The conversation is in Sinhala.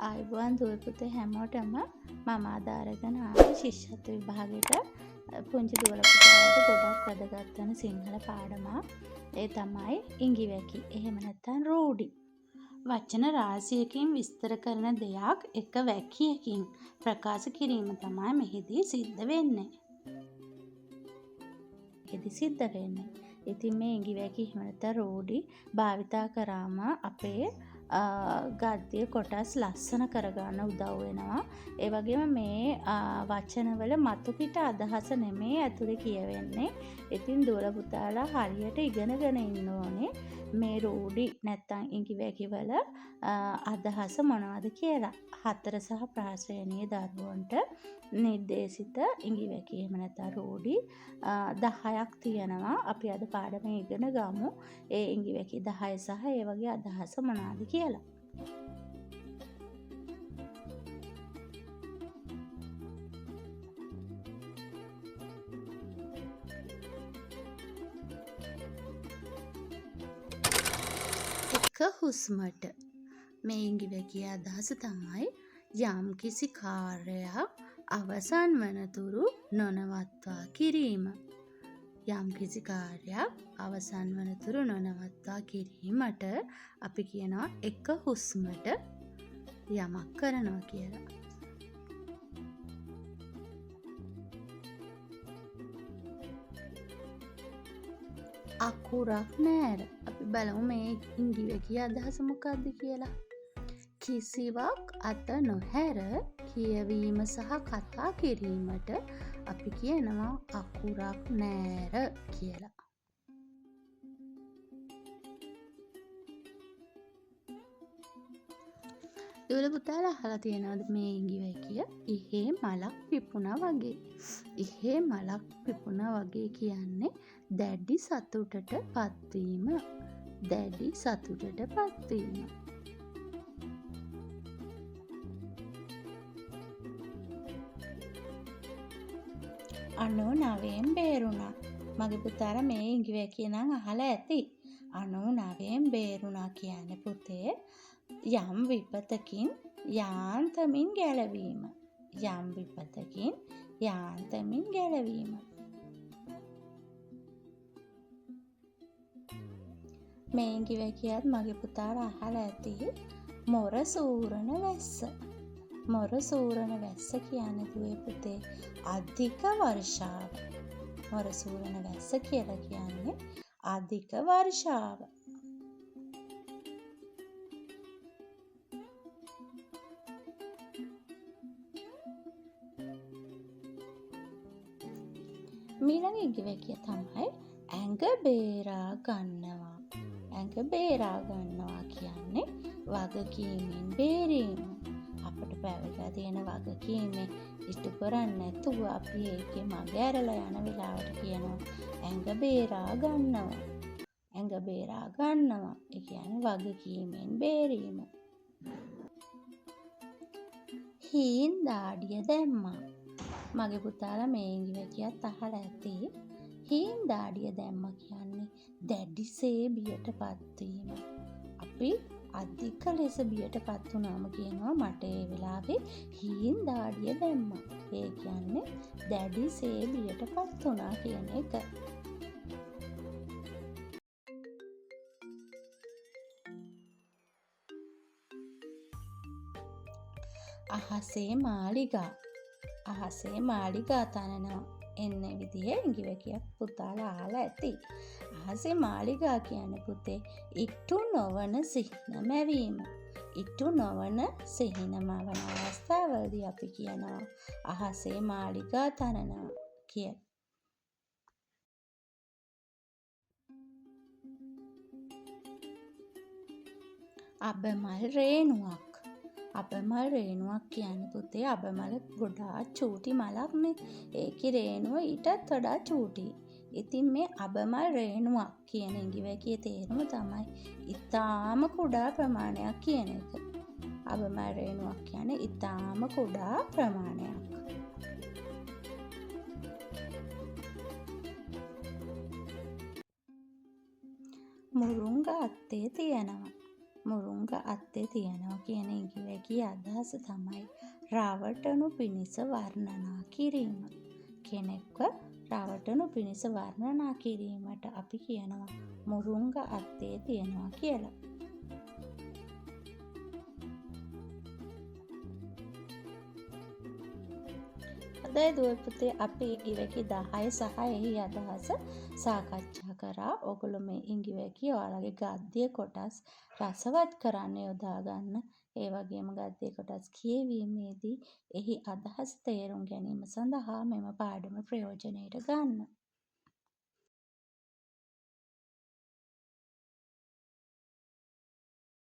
ආයුබෝවන් දුව පුතේ හැමෝටම මම අද අරගෙන ආවේ ශිෂ්‍යත්ව විභාගයට පුංචි දුවල පුතාලට ගොඩක් වැදගත් වෙන සිංහල පාඩමක්. ඒ තමයි ඉඟි වැකි. එහෙම නැත්නම් රූඩි. වචන රාශියකින් විස්තර කරන දෙයක් එක වැකියකින් ප්‍රකාශ කිරීම තමයි මෙහිදී සිද්ධ වෙන්නේ. ඉතින් මේ ඉඟි වැකි එහෙම නැත්නම් රූඩි භාවිතා කරාම අපේ ගද්‍ය කොටස් ලස්සන කරගන්න උදව් වෙනවා. ඒ වගේම මේ වචනවල මතු පිට අදහස නෙමෙයි ඇතුලේ කියවෙන්නේ. ඉතින් දුවල පුතාලා හරියට ඉගෙනගෙන ඉන්න ඕනේ මේ රූඩි නැත්තම් ඉඟි වැකි වල අදහස මොනවද කියලා. 4 සහ ප්‍රාශ්‍රේණීය දරුවන්ට නිර්දේශිත ඉඟි වැකි එහෙම නැත්නම් රූඩි 10ක් තියෙනවා. අපි අද පාඩමේ ඉගෙන ගමු ඒ ඉඟි වැකි 10 සහ ඒ වගේ අදහස මොනවද කියලා. එක හුස්මට මේ ඉඟි වැකියේ අදහස තමයි යම් කිසි කාර්යයක් අවසන් වනතුරු නොනවත්වා කිරීම. යම් කිසි කාර්යයක් අවසන් වනතුරු නොනවත්වා කිරීමට අපි කියනවා එක හුස්මට යමක් කරනවා කියලා. අකුරක් නෑර. අපි බලමු මේ ඉඟි වැකියේ අදහස මොකක්ද කියලා. කිසිවක් අත නොහැර කියවීම සහ කතා කිරීමට අපි කියනවා අකුරක් නෑර කියලා. දුවල පුතාලා අහලා තියෙනවද මේ ඉඟි වැකිය? ඉහේ මලක් පිපුණා වගේ. ඉහේ මලක් පිපුණා වගේ කියන්නේ දැඩි සතුටට පත්වීම. දැඩි සතුටට පත්වීම. අනෝ නවයෙන් බේරුණා. මගේ පුතාලා මේ ඉඟි වැකිය නම් අහලා ඇති. අනෝ නවයෙන් බේරුණා කියන්නේ පුතේ යම් විපතකින් යාන්තමින් ගැලවීම. යම් විපතකින් යාන්තමින් ගැලවීම. මේ ඉඟි වැකියත් මගේ පුතාලා අහලා ඇති. මොර සූරන වැස්ස. මොර සූරන වැස්ස කියන්නේ දුවේ පුතේ අධික වර්ෂාව. මොර සූරන වැස්ස කියලා කියන්නේ අධික වර්ෂාව. ඊළඟ ඉඟි වැකිය තමයි ඇඟ බේරා ගන්නවා. ඇඟ බේරා ගන්නවා කියන්නේ වගකීමෙන් බේරීම. අපිට පැවලා තියෙන වගකීමේ ඉටු කරන්නේ නැතුව අපි ඒකේ මග ඇරලා යන වෙලාවට කියනවා ඇඟ බේරා ගන්නවා. ඇඟ බේරා ගන්නවා. ඒ කියන්නේ වගකීමෙන් බේරීම. හීන් දාඩිය දැම්මා. මගේ පුතාලා මේ ඉඟි වැකියත් අහලා ඇති. හීන් දාඩිය දැම්මා කියන්නේ දැඩිසේ බියටපත් වීම. අපි අධික ලෙස බියටපත් වුණාම කියනවා මට ඒ වෙලාවේ හීන් දාඩිය දැම්මා. ඒ කියන්නේ දැඩිසේ බියටපත් වුණා කියන එක. අහසේ මාලිගා. අහසේ මාලිගා තනනවා එන්න විදිහේ ඉඟි වැකියක් පුතාලා අහලා ඇති. අහසේ මාලිගා කියන්නේ පුතේ ඉටු නොවන සිහින මැවීම. ඉටු නොවන සිහින මවන අවස්ථාවලදී අපි කියනවා අහසේ මාලිගා තනනවා කියලා. අබමල් රේණුවක්. අබමල් රේණුවක් කියන්නේ පුතේ අබමල ගොඩාක් චූටි මලක්නේ. ඒකේ රේණුව ඊටත් වඩා චූටි. ඉතින් මේ අබමල් රේණුවක් කියන ඉඟි වැකියේ තේරුම තමයි ඊටාම කුඩා ප්‍රමාණයක් කියන එක. අබමල් රේණුවක් කියන්නේ ඊටාම කුඩා ප්‍රමාණයක්. මුරුංග අත්තේ තියෙනවා. මුරුංග අත්තේ තියෙනවා කියන ඉඟිවැකි අදහස තමයි රවටනු පිණිස වර්ණනා කිරීම. කෙනෙක්ව රවටනු පිණිස වර්ණනා කිරීමට අපි කියනවා මුරුංග අත්තේ තියෙනවා කියලා. හොඳයි දුව පුතේ අපි ඉඟිවැකි 10 සහ එහි අදහස සාකච්ඡා කරා. ඔයගොල්ලෝ මේ ඉඟිවැකි ඔයාලගේ ගද්‍ය කොටස් රසවත් කරන්න යොදා ගන්න. ඒ වගේම ගද්‍ය කොටස් කියවීමේදී එහි අදහස් තේරුම් ගැනීම සඳහා මෙම පාඩම ප්‍රයෝජනයට ගන්න.